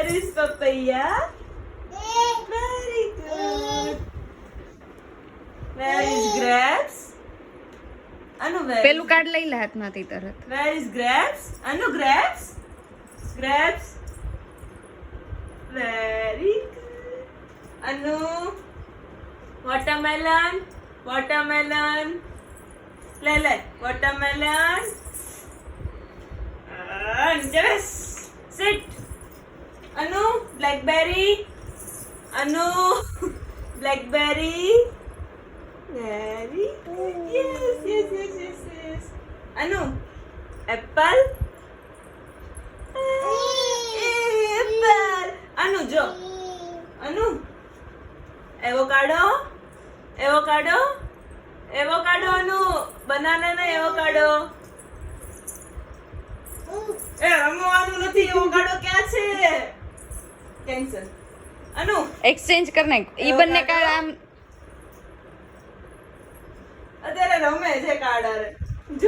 Where is papaya? Very good. Where is grapes? Anu, where પેલું is, card લઈ લે હાથમાંથી તરત. where is grapes? Anu, grapes? Grapes? Very good. Anu, watermelon? Watermelon? Le, watermelon? Yes! Sit! Anu, blackberry? Anu, blackberry? Very good. Yes. Anu, apple? Apple. Anu, jo. Anu, avocado? Avocado? Avocado, Anu. Banana na avocado. રમવાનું નથી avocado ક્યાં છે cancel અનુ exchange કર નાખ. ઈ બંને card આમ અત્યારે રમે છે કાર્ડ જો